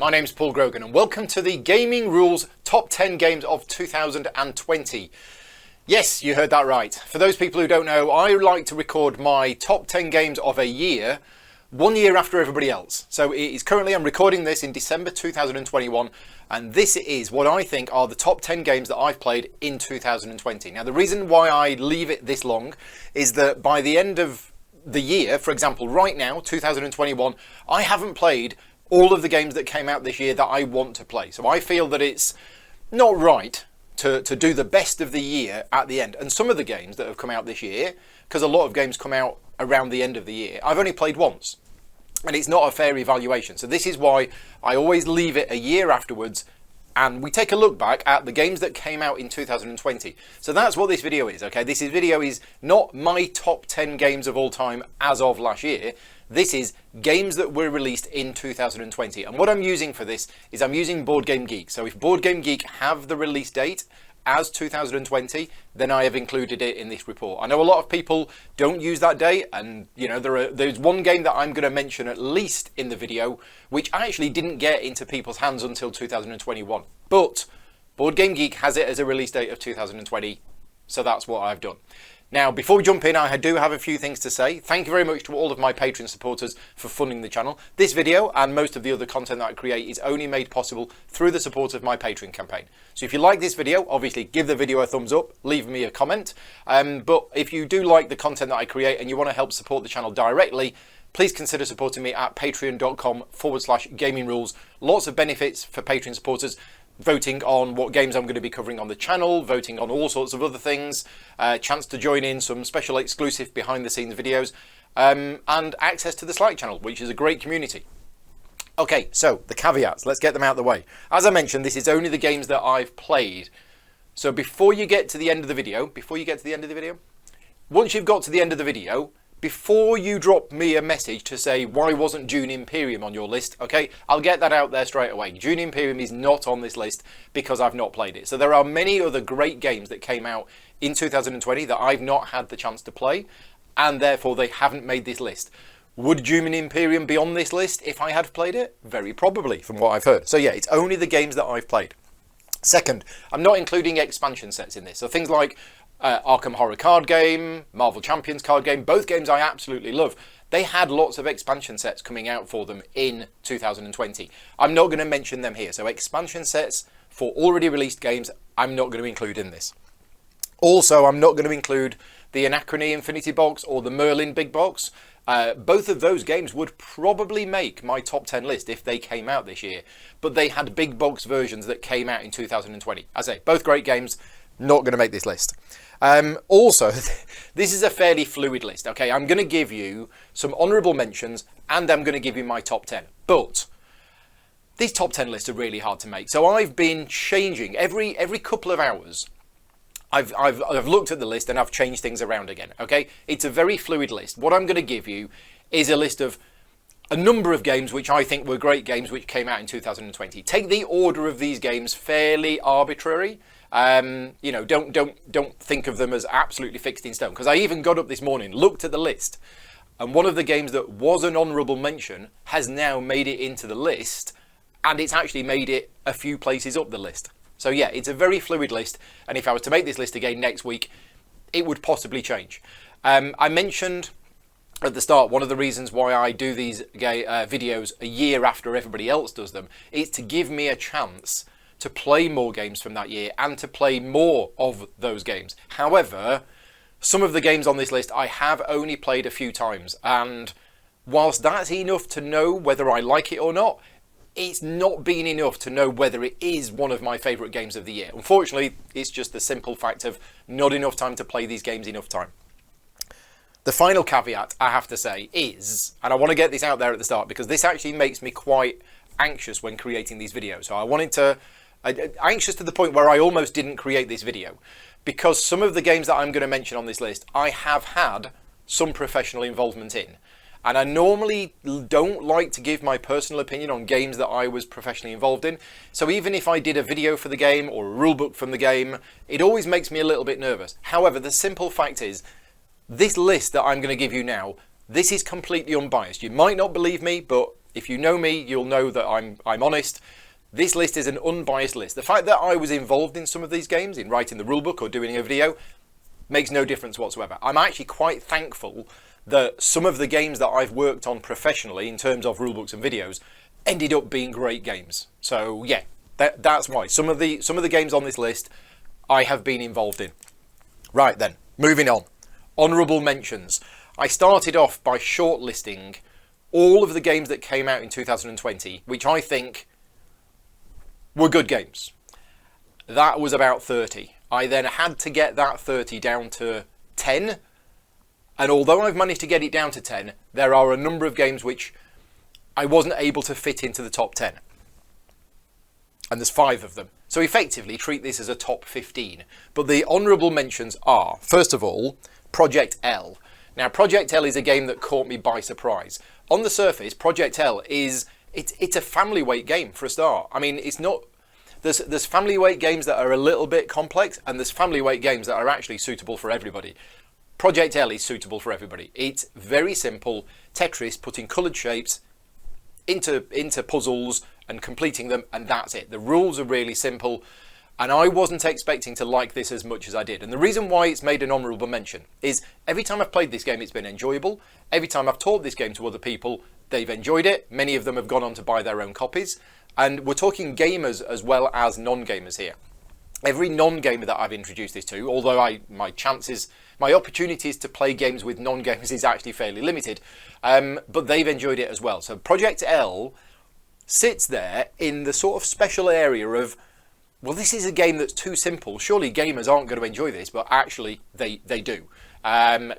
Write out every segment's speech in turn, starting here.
my name's Paul Grogan and welcome to the Gaming Rules Top 10 Games of 2020. Yes, you heard that right. For those people who don't know, I like to record my top 10 games of a year, 1 year after everybody else. So it is currently, I'm recording this in December 2021, and this is what I think are the top 10 games that I've played in 2020. Now, the reason why I leave it this long is that by the end of the year, for example, right now, 2021, I haven't played all of the games that came out this year that I want to play. So I feel that it's not right to do the best of the year at the end. And some of the games that have come out this year, because a lot of games come out around the end of the year, I've only played once. And it's not a fair evaluation. So this is why I always leave it a year afterwards and we take a look back at the games that came out in 2020. So that's what this video is, okay? This video is not my top 10 games of all time as of last year. This is games that were released in 2020. And what I'm using for this is I'm using Board Game Geek. So if Board Game Geek have the release date as 2020, then I have included it in this report. I know a lot of people don't use that date, and you know there's one game that I'm going to mention at least in the video which actually didn't get into people's hands until 2021. But Board Game Geek has it as a release date of 2020, so that's what I've done. Now, before we jump in, I do have a few things to say. Thank you very much to all of my Patreon supporters for funding the channel. This video and most of the other content that I create is only made possible through the support of my Patreon campaign. So if you like this video, obviously give the video a thumbs up, leave me a comment. But if you do like the content that I create and you want to help support the channel directly, please consider supporting me at patreon.com/gamingrules. Lots of benefits for Patreon supporters. Voting on what games I'm going to be covering on the channel, voting on all sorts of other things, chance to join in some special exclusive behind the scenes videos, and access to the Slack channel, which is a great community. Okay, so the caveats, let's get them out of the way. As I mentioned, this is only the games that I've played. So before you get to the end of the video, once you've got to the end of the video, before you drop me a message to say, why wasn't Dune Imperium on your list? Okay, I'll get that out there straight away. Dune Imperium is not on this list because I've not played it. So there are many other great games that came out in 2020 that I've not had the chance to play, and therefore they haven't made this list. Would Dune Imperium be on this list if I had played it? Very probably, from what I've heard. So yeah, it's only the games that I've played. Second, I'm not including expansion sets in this. So things like Arkham Horror card game, Marvel Champions card game, both games I absolutely love. They had lots of expansion sets coming out for them in 2020. I'm not going to mention them here. So expansion sets for already released games, I'm not going to include in this. Also, I'm not going to include the Anachrony Infinity Box or the Merlin Big Box. Both of those games would probably make my top 10 list if they came out this year. But they had big box versions that came out in 2020. As I say, both great games, not going to make this list. Also, this is a fairly fluid list. Okay, I'm going to give you some honourable mentions and I'm going to give you my top 10. But these top 10 lists are really hard to make. So I've been changing every couple of hours. I've looked at the list and I've changed things around again. Okay, it's a very fluid list. What I'm going to give you is a list of a number of games which I think were great games which came out in 2020. Take the order of these games fairly arbitrary. You know, don't think of them as absolutely fixed in stone, because I even got up this morning, looked at the list, and one of the games that was an honourable mention has now made it into the list, and it's actually made it a few places up the list. So yeah, it's a very fluid list, and if I was to make this list again next week, it would possibly change. I mentioned at the start, one of the reasons why I do these videos a year after everybody else does them is to give me a chance to play more games from that year and to play more of those games. However, some of the games on this list I have only played a few times, and whilst that's enough to know whether I like it or not, it's not been enough to know whether it is one of my favourite games of the year. Unfortunately, it's just the simple fact of not enough time to play these games enough time. The final caveat I have to say is, and I want to get this out there at the start because this actually makes me quite anxious when creating these videos. So I wanted to anxious to the point where I almost didn't create this video, because some of the games that I'm going to mention on this list I have had some professional involvement in, and I normally don't like to give my personal opinion on games that I was professionally involved in. So even if I did a video for the game or a rulebook from the game, it always makes me a little bit nervous. However, the simple fact is, this list that I'm going to give you now, this is completely unbiased. You might not believe me, but If you know me, you'll know that I'm honest. This list is an unbiased list. The fact that I was involved in some of these games, in writing the rulebook or doing a video, makes no difference whatsoever. I'm actually quite thankful that some of the games that I've worked on professionally in terms of rulebooks and videos ended up being great games. So yeah, that's why. Some of the games on this list I have been involved in. Right then, moving on. Honourable mentions. I started off by shortlisting all of the games that came out in 2020, which I think were good games. That was about 30. I then had to get that 30 down to 10. And although I've managed to get it down to 10, there are a number of games which I wasn't able to fit into the top 10. And there's 5 of them. So effectively treat this as a top 15. But the honourable mentions are, first of all, Project L. Now, Project L is a game that caught me by surprise. On the surface, Project L it's a family weight game for a start. I mean, it's not... There's family weight games that are a little bit complex, and there's family weight games that are actually suitable for everybody. Project L is suitable for everybody. It's very simple Tetris, putting coloured shapes into puzzles and completing them, and that's it. The rules are really simple, and I wasn't expecting to like this as much as I did. And the reason why it's made an honourable mention is every time I've played this game, it's been enjoyable. Every time I've taught this game to other people, they've enjoyed it. Many of them have gone on to buy their own copies. And we're talking gamers as well as non-gamers here. Every non-gamer that I've introduced this to, although my opportunities to play games with non-gamers is actually fairly limited, but they've enjoyed it as well. So Project L sits there in the sort of special area of, well, this is a game that's too simple. Surely gamers aren't going to enjoy this, but actually they do,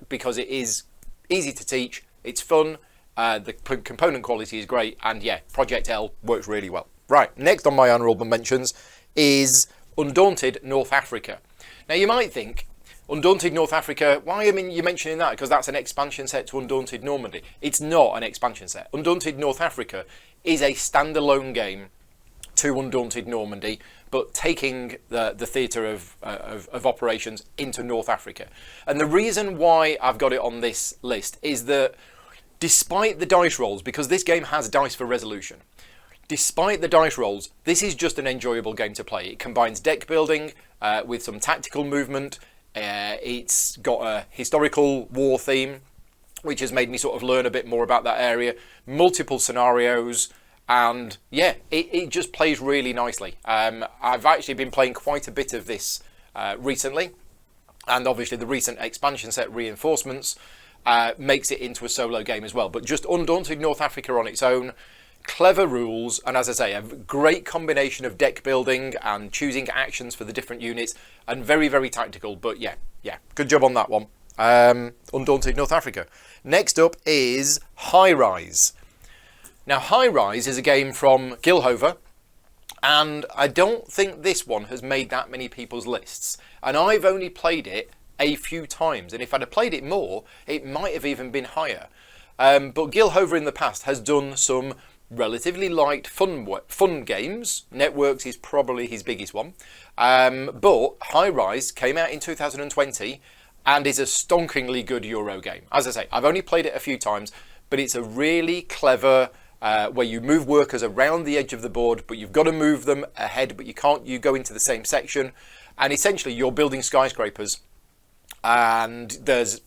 because it is easy to teach, it's fun, the component quality is great, and yeah, Project L works really well. Right, next on my honourable mentions is Undaunted North Africa. Now you might think, Undaunted North Africa, why are you mentioning that? Because that's an expansion set to Undaunted Normandy. It's not an expansion set. Undaunted North Africa is a standalone game to Undaunted Normandy, but taking the theatre of operations into North Africa. And the reason why I've got it on this list is that despite the dice rolls, because this game has dice for resolution, despite the dice rolls, this is just an enjoyable game to play. It combines deck building with some tactical movement. It's got a historical war theme, which has made me sort of learn a bit more about that area. Multiple scenarios, and yeah, it just plays really nicely. I've actually been playing quite a bit of this recently, and obviously the recent expansion set reinforcements makes it into a solo game as well. But just Undaunted North Africa on its own, clever rules, and as I say, a great combination of deck building and choosing actions for the different units, and very, very tactical. But yeah, good job on that one. Undaunted North Africa. Next up is High Rise. Now, High Rise is a game from Gilhover, and I don't think this one has made that many people's lists. And I've only played it a few times, and if I'd have played it more, it might have even been higher. But Gilhover in the past has done some relatively light, fun games. Networks is probably his biggest one. But High Rise came out in 2020 and is a stonkingly good Euro game. As I say, I've only played it a few times, but it's a really clever where you move workers around the edge of the board, but you've got to move them ahead, but you go into the same section. And essentially you're building skyscrapers, and there's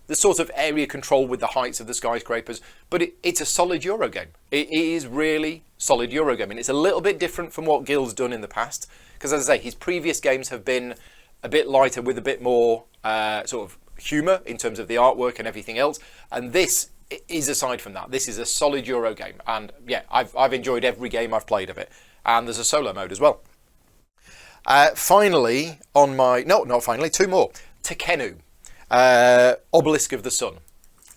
the sort of area control with the heights of the skyscrapers, but it's a solid Euro game. It is really solid Euro game, and it's a little bit different from what Gil's done in the past, because as I say, his previous games have been a bit lighter with a bit more sort of humour in terms of the artwork and everything else, and this is aside from that. This is a solid Euro game, and yeah, I've enjoyed every game I've played of it, and there's a solo mode as well. Finally, on my... No, not finally, two more. Tekhenu. Obelisk of the Sun.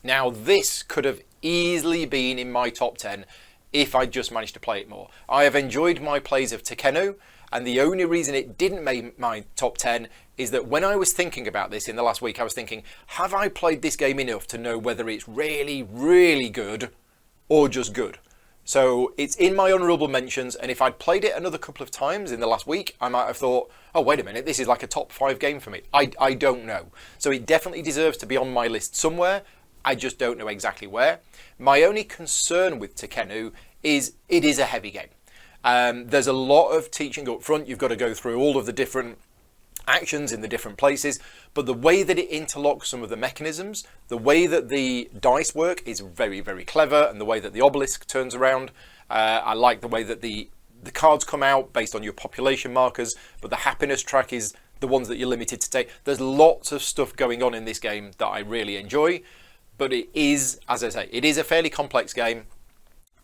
Now, this could have easily been in my top 10 if I just managed to play it more. I have enjoyed my plays of Tekhenu, and the only reason it didn't make my top 10 is that when I was thinking about this in the last week, I was thinking, have I played this game enough to know whether it's really, really good or just good? So it's in my honourable mentions, and if I'd played it another couple of times in the last week, I might have thought, oh, wait a minute, this is like a top 5 game for me. I don't know. So it definitely deserves to be on my list somewhere. I just don't know exactly where. My only concern with Tekkenu is it is a heavy game. There's a lot of teaching up front. You've got to go through all of the different actions in the different places, but the way that it interlocks some of the mechanisms, the way that the dice work is very, very clever, and the way that the obelisk turns around. I like the way that the cards come out based on your population markers, but the happiness track is the ones that you're limited to take. There's lots of stuff going on in this game that I really enjoy, but it is, as I say, it is a fairly complex game.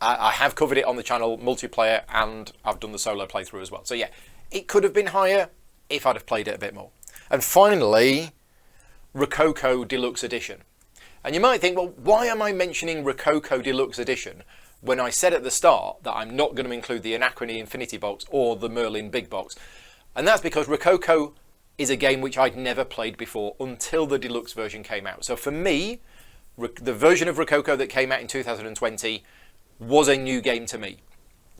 I have covered it on the channel, multiplayer, and I've done the solo playthrough as well. So yeah, it could have been higher if I'd have played it a bit more. And finally, Rococo Deluxe Edition. And you might think, well, why am I mentioning Rococo Deluxe Edition when I said at the start that I'm not going to include the Anachrony Infinity Box or the Merlin Big Box? And that's because Rococo is a game which I'd never played before until the deluxe version came out. So for me, the version of Rococo that came out in 2020 was a new game to me.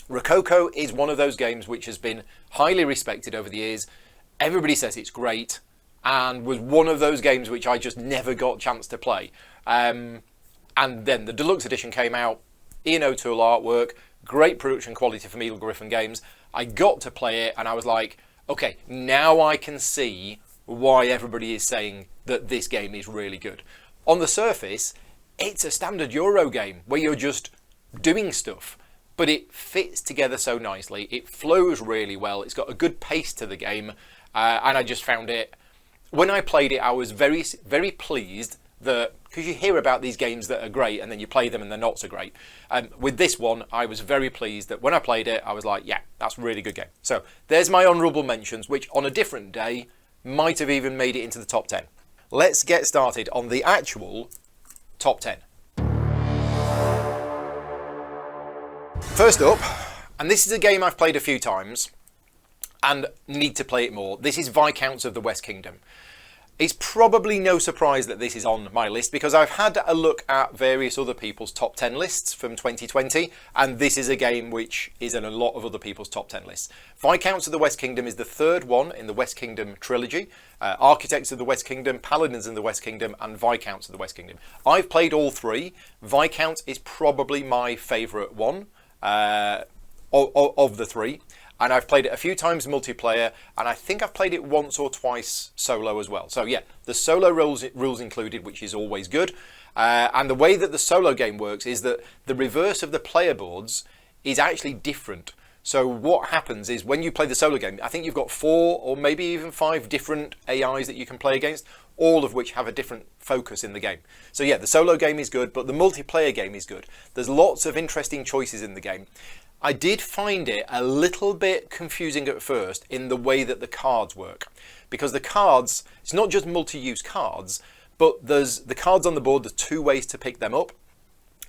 Rococo is one of those games which has been highly respected over the years. Everybody says it's great, and was one of those games which I just never got a chance to play. And then the deluxe edition came out, Ian O'Toole artwork, great production quality from Eagle Griffin Games. I got to play it and I was like, okay, now I can see why everybody is saying that this game is really good. On the surface, it's a standard Euro game where you're just doing stuff, but it fits together so nicely. It flows really well. It's got a good pace to the game, and I just found it, when I played it, I was very, very pleased that, because you hear about these games that are great and then you play them and they're not so great. With this one, I was very pleased that when I played it, I was like, yeah, that's a really good game. So there's my honourable mentions, which on a different day might have even made it into the top 10. Let's get started on the actual top 10. First up, and this is a game I've played a few times and need to play it more. This is Viscounts of the West Kingdom. It's probably no surprise that this is on my list because I've had a look at various other people's top 10 lists from 2020, and this is a game which is in a lot of other people's top 10 lists. Viscounts of the West Kingdom is the third one in the West Kingdom trilogy. Architects of the West Kingdom, Paladins in the West Kingdom, and Viscounts of the West Kingdom. I've played all three. Viscounts is probably my favourite one of the three. And I've played it a few times multiplayer, and I think I've played it once or twice solo as well. So yeah, the solo rules included, which is always good. And the way that the solo game works is that the reverse of the player boards is actually different. So what happens is when you play the solo game, I think you've got 4 or maybe even 5 different AIs that you can play against, all of which have a different focus in the game. So yeah, the solo game is good, but the multiplayer game is good. There's lots of interesting choices in the game. I did find it a little bit confusing at first in the way that the cards work, because the cards, it's not just multi-use cards, but there's the cards on the board, there's 2 ways to pick them up.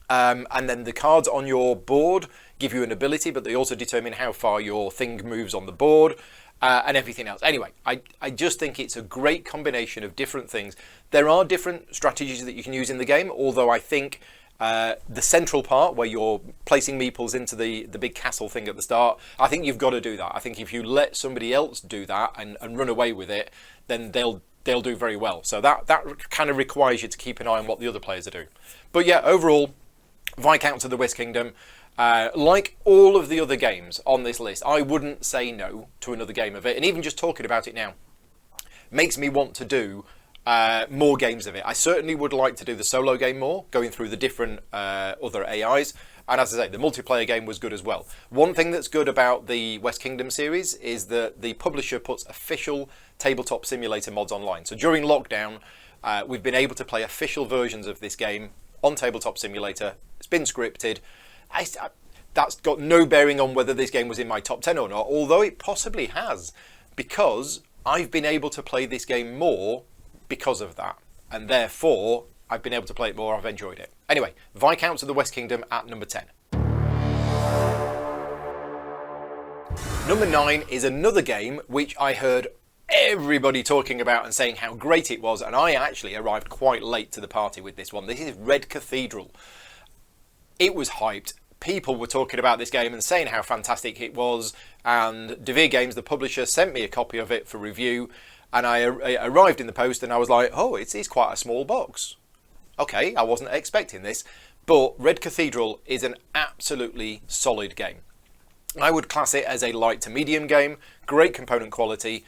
And then the cards on your board give you an ability, but they also determine how far your thing moves on the board and everything else. Anyway, I just think it's a great combination of different things. There are different strategies that you can use in the game, although I think the central part where you're placing meeples into the big castle thing at the start, I think you've got to do that. I think if you let somebody else do that and run away with it, then they'll do very well. So that kind of requires you to keep an eye on what the other players are doing. But yeah, overall, Viscounts of the West Kingdom, like all of the other games on this list, I wouldn't say no to another game of it. And even just talking about it now makes me want to do more games of it. I certainly would like to do the solo game more, going through the different other AIs. And as I say, the multiplayer game was good as well. One thing that's good about the West Kingdom series is that the publisher puts official tabletop simulator mods online. So during lockdown, we've been able to play official versions of this game on Tabletop Simulator. It's been scripted. That's got no bearing on whether this game was in my top 10 or not, although it possibly has, because I've been able to play this game more because of that, and therefore I've been able to play it more. I've enjoyed it. Anyway, Viscounts of the West Kingdom at number 10. Number 9 is another game which I heard everybody talking about and saying how great it was, and I actually arrived quite late to the party with this one. This is Red Cathedral. It was hyped. People were talking about this game and saying how fantastic it was, and Devere Games, the publisher, sent me a copy of it for review. And I arrived in the post and I was like, oh, it's quite a small box. okay, I wasn't expecting this, but Red Cathedral is an absolutely solid game. I would class it as a light to medium game, great component quality,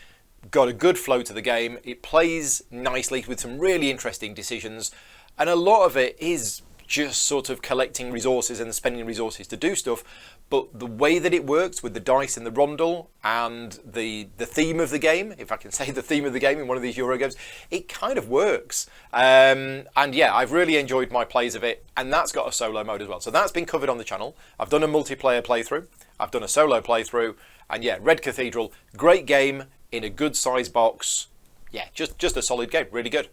got a good flow to the game, it plays nicely with some really interesting decisions, and a lot of it is just sort of collecting resources and spending resources to do stuff, but the way that it works with the dice and the rondel and the theme of the game, if I can say the theme of the game in one of these Euro games, it kind of works. And yeah, I've really enjoyed my plays of it, and that's got a solo mode as well. So that's been covered on the channel. I've done a multiplayer playthrough, I've done a solo playthrough, and yeah, Red Cathedral, great game in a good size box. Yeah, just a solid game, really good.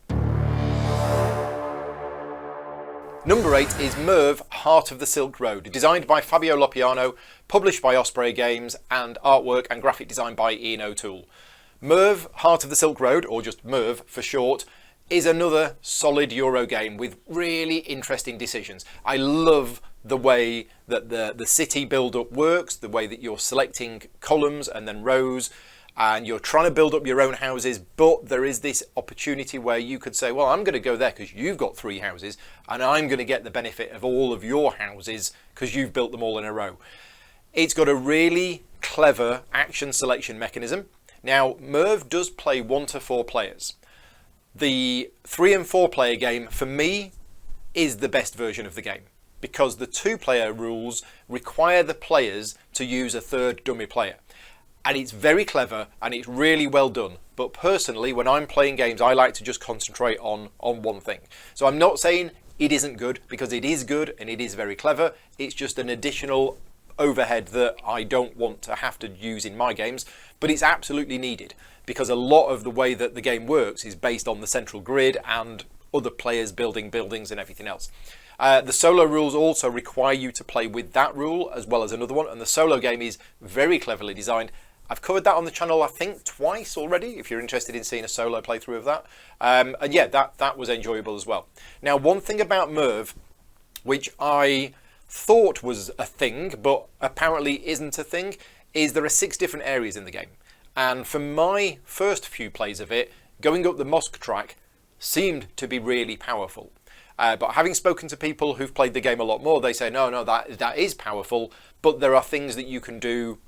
Number 8 is Merv, Heart of the Silk Road, designed by Fabio Lopiano, published by Osprey Games, and artwork and graphic design by Ian O'Toole. Merv, Heart of the Silk Road, or just Merv for short, is another solid Euro game with really interesting decisions. I love the way that the city build-up works, the way that you're selecting columns and then rows, and you're trying to build up your own houses, but there is this opportunity where you could say, well, I'm going to go there because you've got 3 houses, and I'm going to get the benefit of all of your houses because you've built them all in a row. It's got a really clever action selection mechanism. Now, Merv does play 1 to 4 players. The 3 and 4 player game, for me, is the best version of the game, because the 2-player rules require the players to use a third dummy player. And it's very clever and it's really well done. But personally, when I'm playing games, I like to just concentrate on one thing. So I'm not saying it isn't good, because it is good and it is very clever. It's just an additional overhead that I don't want to have to use in my games, but it's absolutely needed, because a lot of the way that the game works is based on the central grid and other players building buildings and everything else. The solo rules also require you to play with that rule as well as another one, and the solo game is very cleverly designed. I've covered that on the channel, I think, twice already, if you're interested in seeing a solo playthrough of that. And yeah, that was enjoyable as well. Now, one thing about Merv, which I thought was a thing, but apparently isn't a thing, is there are 6 different areas in the game. And for my first few plays of it, going up the mosque track seemed to be really powerful. But having spoken to people who've played the game a lot more, they say, no, that is powerful, but there are things that you can do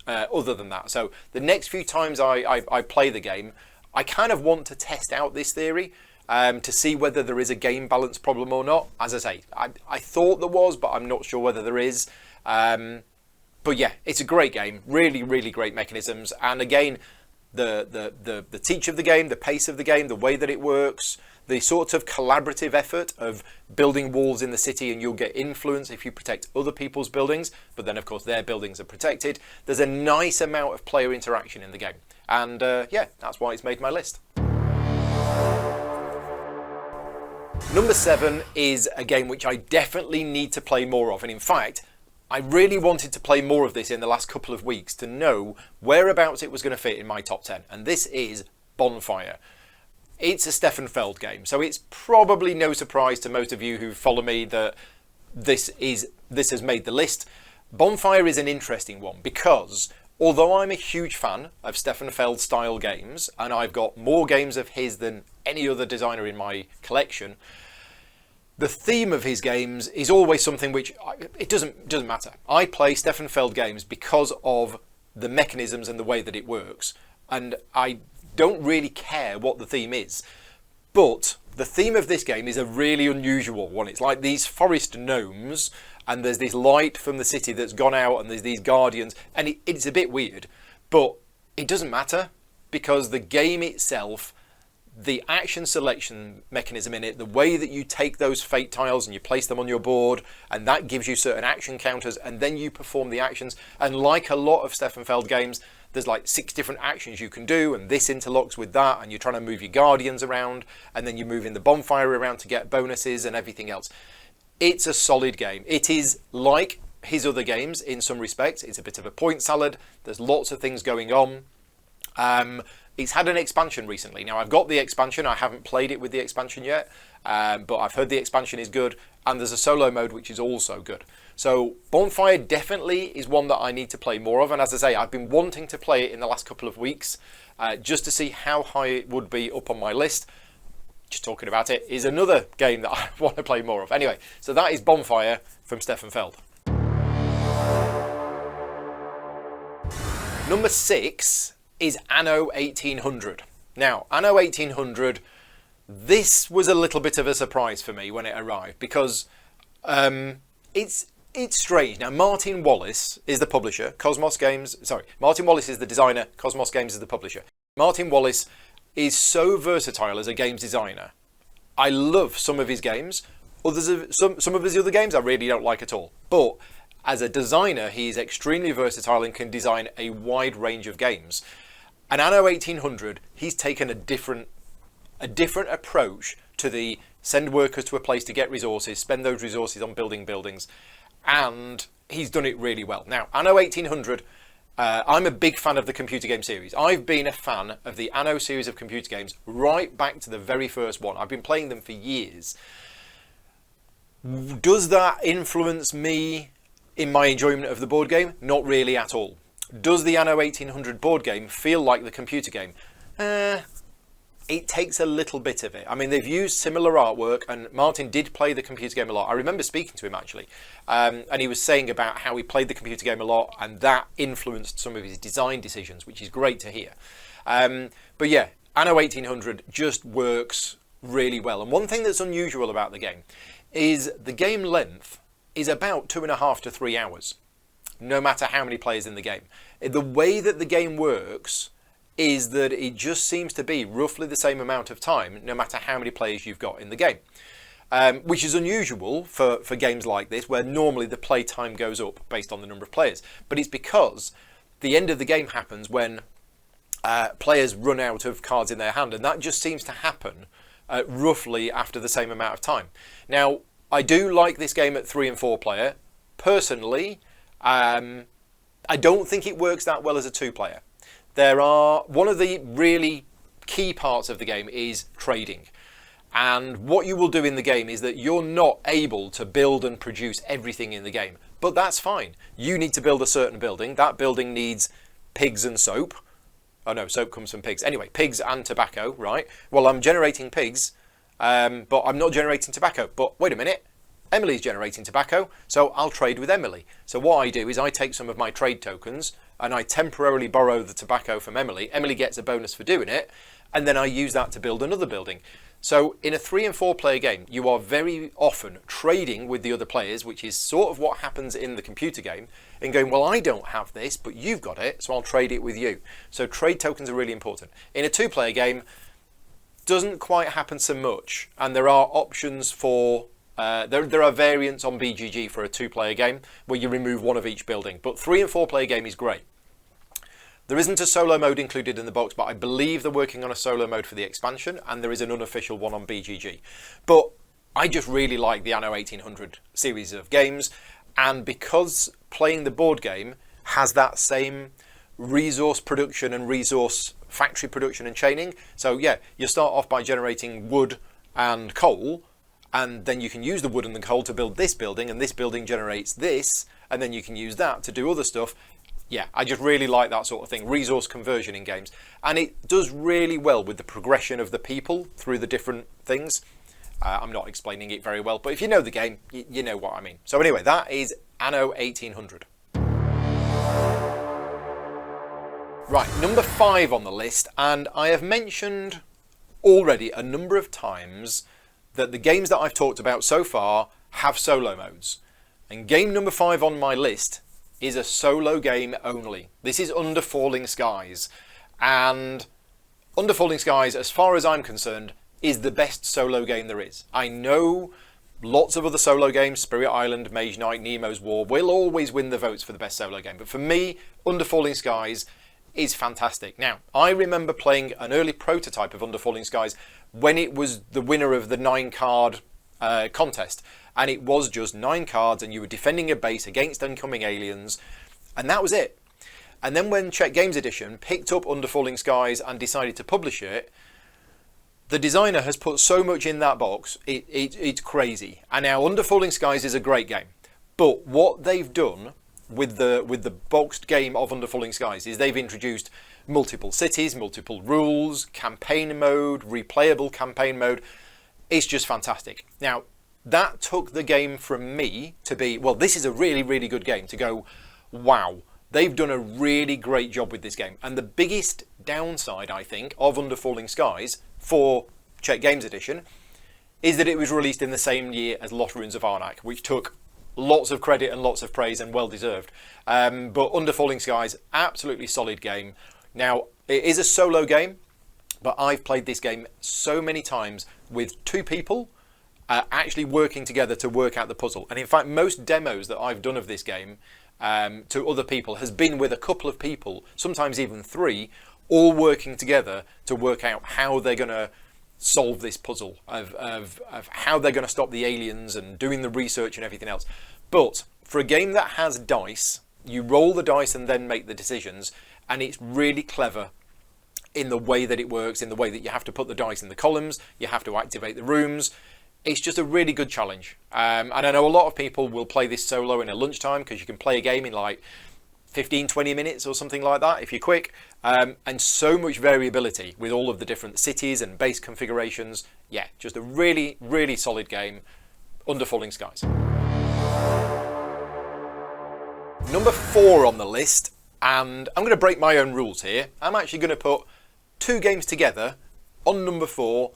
other than that. So the next few times I play the game, I kind of want to test out this theory to see whether there is a game balance problem or not. As I say, I thought there was, but I'm not sure whether there is. But yeah, it's a great game, really, really great mechanisms. And again, the teach of the game, the pace of the game, the way that it works, the sort of collaborative effort of building walls in the city, and you'll get influence if you protect other people's buildings, but then of course their buildings are protected. There's a nice amount of player interaction in the game, and yeah, that's why it's made my list. Number 7 is a game which I definitely need to play more of, and in fact I really wanted to play more of this in the last couple of weeks to know whereabouts it was going to fit in my top 10, and this is Bonfire. It's a Stefan Feld game, so it's probably no surprise to most of you who follow me that this has made the list. Bonfire is an interesting one because although I'm a huge fan of Stefan Feld style games, and I've got more games of his than any other designer in my collection, the theme of his games is always something which it doesn't matter. I play Stefan Feld games because of the mechanisms and the way that it works, and I don't really care what the theme is. But the theme of this game is a really unusual one. It's like these forest gnomes, and there's this light from the city that's gone out, and there's these guardians, and it's a bit weird, but it doesn't matter, because the game itself, the action selection mechanism in it, the way that you take those fate tiles and you place them on your board, and that gives you certain action counters, and then you perform the actions. And like a lot of Stefan Feld games, there's like 6 different actions you can do, and this interlocks with that, and you're trying to move your guardians around, and then you're moving the bonfire around to get bonuses and everything else. It's a solid game. It is like his other games in some respects. It's a bit of a point salad. There's lots of things going on. It's had an expansion recently. Now, I've got the expansion. I haven't played it with the expansion yet, but I've heard the expansion is good, and there's a solo mode which is also good. So Bonfire definitely is one that I need to play more of, and as I say, I've been wanting to play it in the last couple of weeks just to see how high it would be up on my list. just talking about it, is another game that I want to play more of. Anyway, so that is Bonfire from Stefan Feld. Number 6 is Anno 1800. Now, Anno 1800, this was a little bit of a surprise for me when it arrived, because it's strange. Now, Martin Wallace is the publisher, Martin Wallace is the designer, Cosmos Games is the publisher. Martin Wallace is so versatile as a games designer. I love some of his games. Some of his other games I really don't like at all. But as a designer, he is extremely versatile and can design a wide range of games. And Anno 1800, he's taken a different approach to the send workers to a place to get resources, spend those resources on building buildings, and he's done it really well. Now, Anno 1800, I'm a big fan of the computer game series. I've been a fan of the Anno series of computer games right back to the very first one. I've been playing them for years. Does that influence me in my enjoyment of the board game? Not really at all. Does the Anno 1800 board game feel like the computer game? It takes a little bit of it. I mean, they've used similar artwork, and Martin did play the computer game a lot. I remember speaking to him, actually, and he was saying about how he played the computer game a lot, and that influenced some of his design decisions, which is great to hear. But yeah, Anno 1800 just works really well. And one thing that's unusual about the game is the game length is about 2.5 to 3 hours, no matter how many players in the game. The way that the game works is that it just seems to be roughly the same amount of time, no matter how many players you've got in the game. Which is unusual for games like this, where normally the play time goes up based on the number of players. But it's because the end of the game happens when players run out of cards in their hand, and that just seems to happen roughly after the same amount of time. Now, I do like this game at 3 and 4 player. Personally, I don't think it works that well as a 2 player. One of the really key parts of the game is trading. And what you will do in the game is that you're not able to build and produce everything in the game. But that's fine. You need to build a certain building. That building needs pigs and soap. Oh no, soap comes from pigs. Anyway, pigs and tobacco, right? Well, I'm generating pigs, but I'm not generating tobacco. But wait a minute. Emily's generating tobacco, so I'll trade with Emily. So what I do is I take some of my trade tokens and I temporarily borrow the tobacco from Emily. Emily gets a bonus for doing it, and then I use that to build another building. So in a 3 and 4 player game, you are very often trading with the other players, which is sort of what happens in the computer game, and going, well, I don't have this, but you've got it, so I'll trade it with you. So trade tokens are really important. In a 2 player game, doesn't quite happen so much, and there are options for there are variants on BGG for a 2 player game where you remove one of each building, but 3 and 4 player game is great. There isn't a solo mode included in the box, but I believe they're working on a solo mode for the expansion, and there is an unofficial one on BGG. But I just really like the Anno 1800 series of games, and because playing the board game has that same resource production and resource factory production and chaining. So yeah, you start off by generating wood and coal, and then you can use the wood and the coal to build this building, and this building generates this, and then you can use that to do other stuff. Yeah, I just really like that sort of thing, resource conversion in games. And it does really well with the progression of the people through the different things. I'm not explaining it very well, but if you know the game, you know what I mean. So anyway, that is Anno 1800. Right, number 5 on the list, and I have mentioned already a number of times that the games that I've talked about so far have solo modes. And game number 5 on my list is a solo game only. This is Under Falling Skies. And Under Falling Skies, as far as I'm concerned, is the best solo game there is. I know lots of other solo games, Spirit Island, Mage Knight, Nemo's War, will always win the votes for the best solo game. But for me, Under Falling Skies is fantastic. Now, I remember playing an early prototype of Under Falling Skies when it was the winner of the 9-card contest, and it was just 9 cards, and you were defending a base against incoming aliens, and that was it. And then when Czech Games Edition picked up Under Falling Skies and decided to publish it, the designer has put so much in that box, it's crazy. And now Under Falling Skies is a great game, but what they've done with the boxed game of Under Falling Skies is they've introduced multiple cities, multiple rules, campaign mode, replayable campaign mode, It's just fantastic. Now, that took the game from me to be, well, this is a really, really good game, to go, wow, they've done a really great job with this game. And the biggest downside, I think, of Under Falling Skies for Czech Games Edition is that it was released in the same year as Lost Ruins of Arnak, which took lots of credit and lots of praise, and well deserved. But Under Falling Skies, absolutely solid game. Now, it is a solo game, but I've played this game so many times with two people actually working together to work out the puzzle. And in fact, most demos that I've done of this game to other people has been with a couple of people, sometimes even three, all working together to work out how they're going to solve this puzzle of how they're going to stop the aliens and doing the research and everything else. But for a game that has dice, you roll the dice and then make the decisions, and it's really clever in the way that it works, in the way that you have to put the dice in the columns, you have to activate the rooms. It's just a really good challenge. And I know a lot of people will play this solo in a lunchtime, because you can play a game in like 15-20 minutes or something like that if you're quick, and so much variability with all of the different cities and base configurations. Yeah, just a really, really solid game, Under Falling Skies. Number 4 on the list, and I'm going to break my own rules here. I'm actually going to put 2 games together on number 4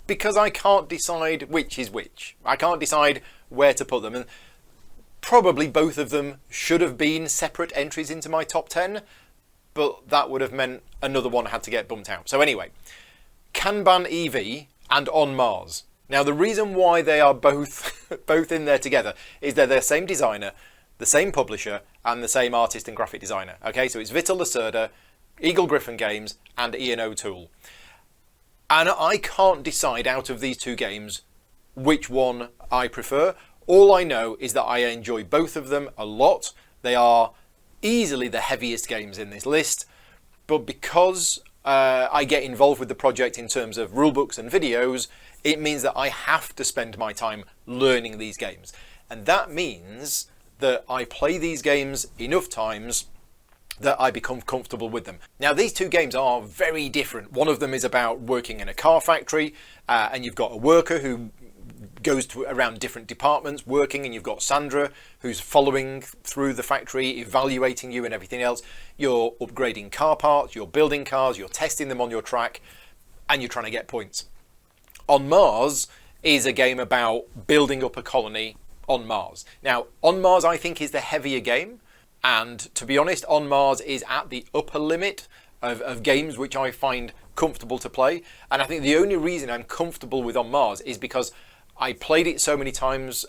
because I can't decide which is which. I can't decide where to put them, and probably both of them should have been separate entries into my top 10, but that would have meant another one had to get bumped out. So anyway, Kanban EV and On Mars. Now, the reason why they are both in there together is they're the same designer, the same publisher, and the same artist and graphic designer. Okay, so it's Vital Lacerda, Eagle Gryphon Games, and Ian O'Toole. And I can't decide out of these 2 games which one I prefer. All I know is that I enjoy both of them a lot. They are easily the heaviest games in this list, but because I get involved with the project in terms of rulebooks and videos, it means that I have to spend my time learning these games. And that means that I play these games enough times that I become comfortable with them. Now, these 2 games are very different. One of them is about working in a car factory, and you've got a worker who goes around different departments working, and you've got Sandra who's following through the factory, evaluating you and everything else. You're upgrading car parts, you're building cars, you're testing them on your track, and you're trying to get points. On Mars is a game about building up a colony on Mars. Now, On Mars I think is the heavier game, and to be honest, On Mars is at the upper limit of games which I find comfortable to play. And I think the only reason I'm comfortable with On Mars is because I played it so many times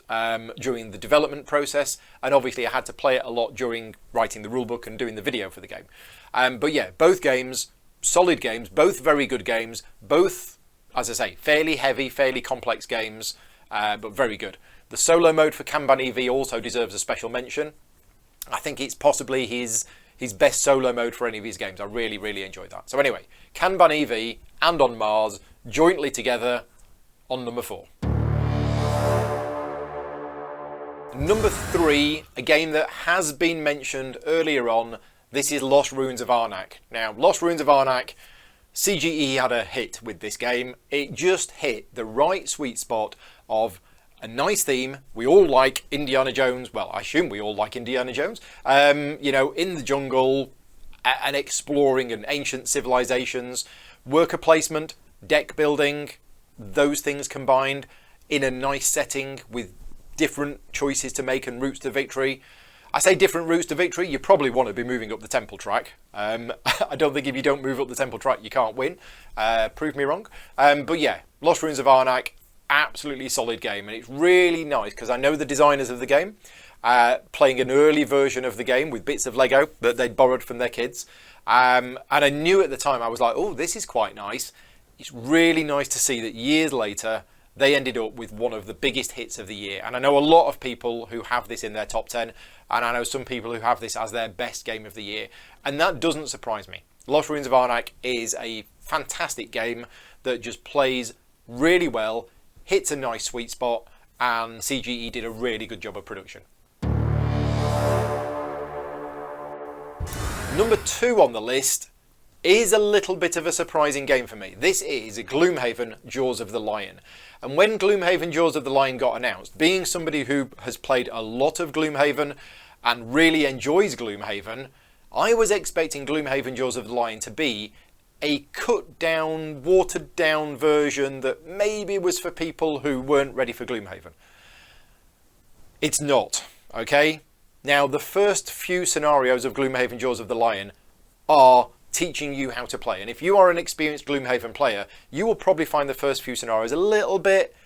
during the development process, and obviously I had to play it a lot during writing the rulebook and doing the video for the game. But yeah, both games, solid games, both very good games, both, as I say, fairly heavy, fairly complex games, but very good. The solo mode for Kanban EV also deserves a special mention. I think it's possibly his best solo mode for any of his games. I really, really enjoyed that. So anyway, Kanban EV and On Mars jointly together on number 4. Number 3, a game that has been mentioned earlier on. This is Lost Ruins of Arnak. Now, Lost Ruins of Arnak, CGE had a hit with this game. It just hit the right sweet spot of a nice theme. We all like Indiana Jones. Well, I assume we all like Indiana Jones. You know, in the jungle and exploring and ancient civilizations, worker placement, deck building, those things combined in a nice setting with different choices to make and routes to victory. I say different routes to victory, you probably want to be moving up the temple track. I don't think if you don't move up the temple track you can't win. Prove me wrong. But yeah, Lost Ruins of Arnak, absolutely solid game, and it's really nice because I know the designers of the game, playing an early version of the game with bits of Lego that they'd borrowed from their kids, and I knew at the time, I was like, oh, this is quite nice. It's really nice to see that years later they ended up with one of the biggest hits of the year. And I know a lot of people who have this in their top 10, and I know some people who have this as their best game of the year, and that doesn't surprise me. Lost Ruins of Arnak is a fantastic game that just plays really well, hits a nice sweet spot, and CGE did a really good job of production. Number 2 on the list is a little bit of a surprising game for me. This is Gloomhaven Jaws of the Lion. And when Gloomhaven Jaws of the Lion got announced, being somebody who has played a lot of Gloomhaven and really enjoys Gloomhaven, I was expecting Gloomhaven Jaws of the Lion to be a cut down, watered down version that maybe was for people who weren't ready for Gloomhaven. It's not, okay? Now, the first few scenarios of Gloomhaven Jaws of the Lion are teaching you how to play. And if you are an experienced Gloomhaven player, you will probably find the first few scenarios a little bit,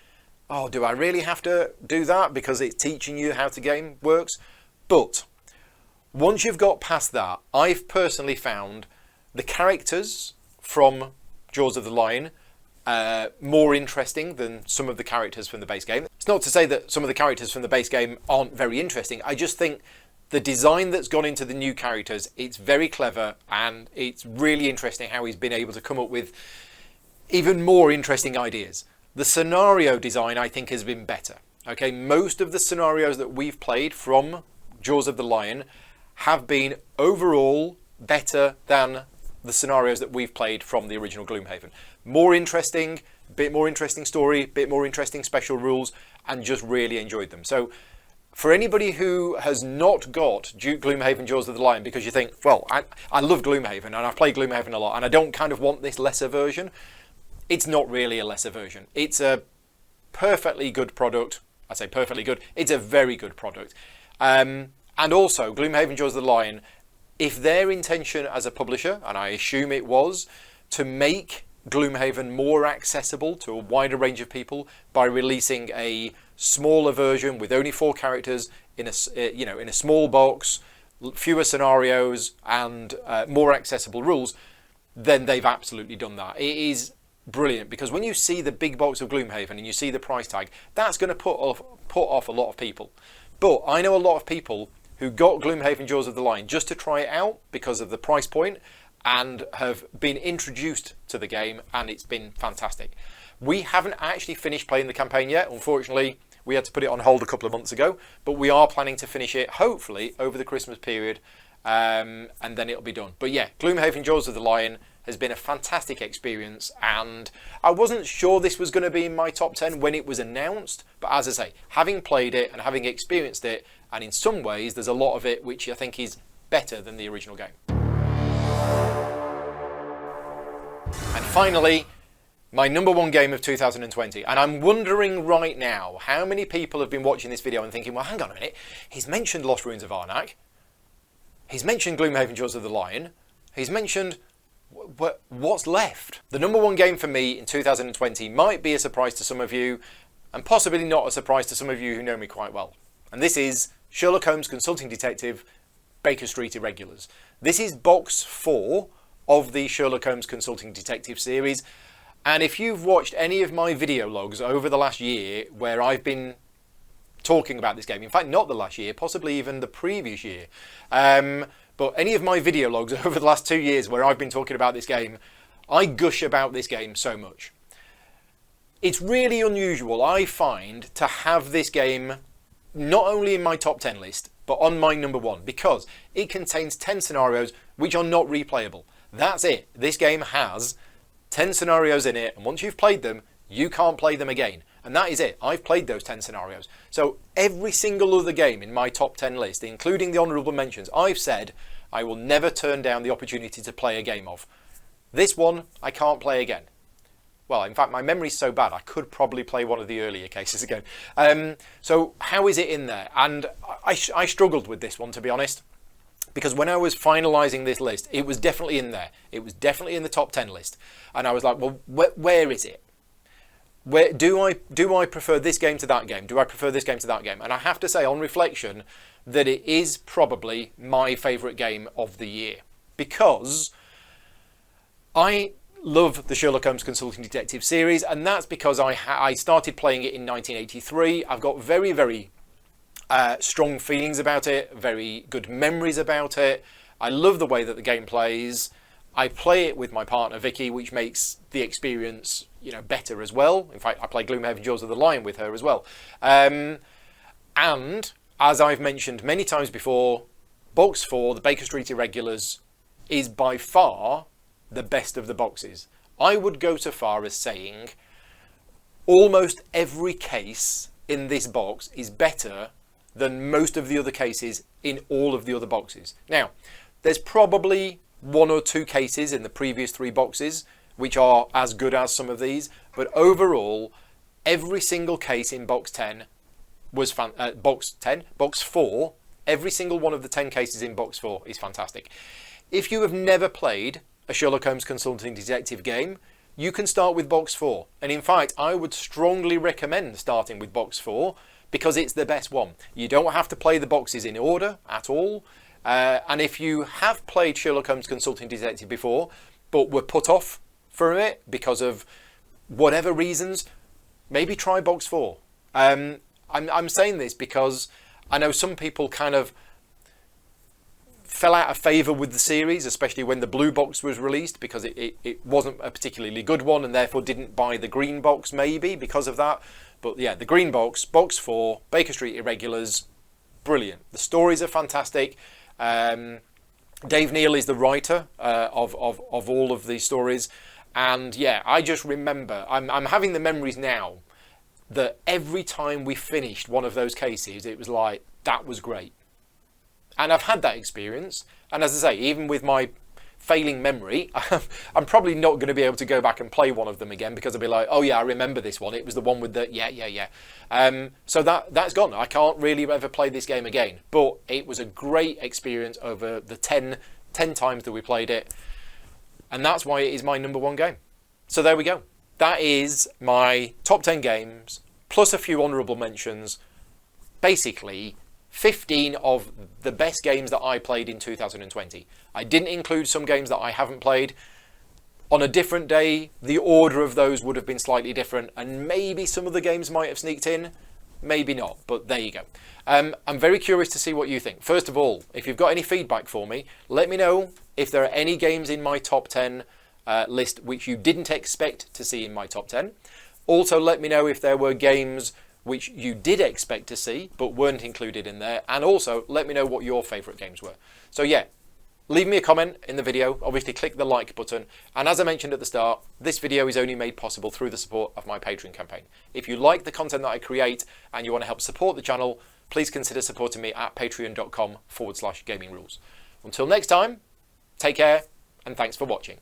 oh, do I really have to do that because it's teaching you how the game works? But once you've got past that, I've personally found the characters from Jaws of the Lion more interesting than some of the characters from the base game. It's not to say that some of the characters from the base game aren't very interesting. I just think the design that's gone into the new characters, it's very clever, and it's really interesting how he's been able to come up with even more interesting ideas. The scenario design, I think, has been better. Okay, most of the scenarios that we've played from Jaws of the Lion have been overall better than the scenarios that we've played from the original Gloomhaven. More interesting, bit more interesting story, bit more interesting special rules, and just really enjoyed them. So for anybody who has not got Gloomhaven Jaws of the Lion, because you think, well, I love Gloomhaven and I've played Gloomhaven a lot and I don't kind of want this lesser version, it's not really a lesser version. It's a perfectly good product. I say perfectly good. It's a very good product. And also, Gloomhaven Jaws of the Lion, if their intention as a publisher, and I assume it was, to make Gloomhaven more accessible to a wider range of people by releasing a smaller version with only 4 characters in a small box, fewer scenarios, and more accessible rules, then they've absolutely done that. It is brilliant, because when you see the big box of Gloomhaven and you see the price tag, that's going to put off a lot of people. But I know a lot of people who got Gloomhaven Jaws of the Lion just to try it out because of the price point, and have been introduced to the game, and it's been fantastic. We haven't actually finished playing the campaign yet. Unfortunately, we had to put it on hold a couple of months ago, but we are planning to finish it hopefully over the Christmas period, and then it'll be done. But yeah, Gloomhaven Jaws of the Lion has been a fantastic experience, and I wasn't sure this was going to be in my top 10 when it was announced, but as I say, having played it and having experienced it, and in some ways there's a lot of it which I think is better than the original game. And finally, my number 1 game of 2020, and I'm wondering right now how many people have been watching this video and thinking, well, hang on a minute, he's mentioned Lost Ruins of Arnak, he's mentioned Gloomhaven Jaws of the Lion, he's mentioned what's left? The number 1 game for me in 2020 might be a surprise to some of you, and possibly not a surprise to some of you who know me quite well. And this is Sherlock Holmes Consulting Detective Baker Street Irregulars. This is box 4 of the Sherlock Holmes Consulting Detective series. And if you've watched any of my video logs over the last year where I've been talking about this game, in fact not the last year, possibly even the previous year, but any of my video logs over the last 2 years where I've been talking about this game, I gush about this game so much. It's really unusual, I find, to have this game not only in my top 10 list, but on my number 1, because it contains 10 scenarios which are not replayable. That's it. This game has 10 scenarios in it, and once you've played them, you can't play them again. And that is it. I've played those 10 scenarios. So every single other game in my top 10 list, including the honourable mentions, I've said I will never turn down the opportunity to play a game of. This one, I can't play again. Well, in fact, my memory's so bad, I could probably play one of the earlier cases again. So how is it in there? And I struggled with this one, to be honest, because when I was finalising this list, it was definitely in there. It was definitely in the top 10 list. And I was like, well, where is it? Where do I prefer this game to that game? Do I prefer this game to that game? And I have to say, on reflection, that it is probably my favourite game of the year, because I love the Sherlock Holmes Consulting Detective series, and that's because I started playing it in 1983. I've got very, very strong feelings about it, very good memories about it. I love the way that the game plays. I play it with my partner Vicky, which makes the experience, better as well. In fact, I play Gloomhaven Jaws of the Lion with her as well. And as I've mentioned many times before, box 4, the Baker Street Irregulars, is by far the best of the boxes. I would go so far as saying almost every case in this box is better than most of the other cases in all of the other boxes. Now, there's probably 1 or 2 cases in the previous 3 boxes which are as good as some of these, but overall, every single case in box 10 was box 4, every single one of the 10 cases in box 4 is fantastic. If you have never played a Sherlock Holmes Consulting Detective game, you can start with box 4. And in fact, I would strongly recommend starting with box 4 because it's the best one. You don't have to play the boxes in order at all. And if you have played Sherlock Holmes Consulting Detective before, but were put off for it because of whatever reasons, maybe try box 4. I'm saying this because I know some people kind of fell out of favour with the series, especially when the blue box was released, because it wasn't a particularly good one and therefore didn't buy the green box maybe because of that. But yeah, the green box, box 4, Baker Street Irregulars, brilliant. The stories are fantastic. Dave Neal is the writer of all of these stories. And yeah, I just remember, I'm having the memories now that every time we finished one of those cases, it was like, that was great. And I've had that experience. And as I say, even with my failing memory, I'm probably not going to be able to go back and play one of them again because I'll be like, oh yeah, I remember this one. It was the one with the, yeah. So that's gone. I can't really ever play this game again. But it was a great experience over the 10 times that we played it. And that's why it is my number 1 game. So there we go. That is my top 10 games, plus a few honourable mentions. Basically, 15 of the best games that I played in 2020. I didn't include some games that I haven't played. On a different day, the order of those would have been slightly different, and maybe some of the games might have sneaked in, maybe not, but there you go. I'm very curious to see what you think. First of all, if you've got any feedback for me, let me know if there are any games in my top 10 list which you didn't expect to see in my top 10. Also, let me know if there were games which you did expect to see but weren't included in there, and also let me know what your favourite games were. So yeah, leave me a comment in the video, obviously click the like button, and as I mentioned at the start, this video is only made possible through the support of my Patreon campaign. If you like the content that I create and you want to help support the channel, please consider supporting me at patreon.com/gaming rules. Until next time, take care and thanks for watching.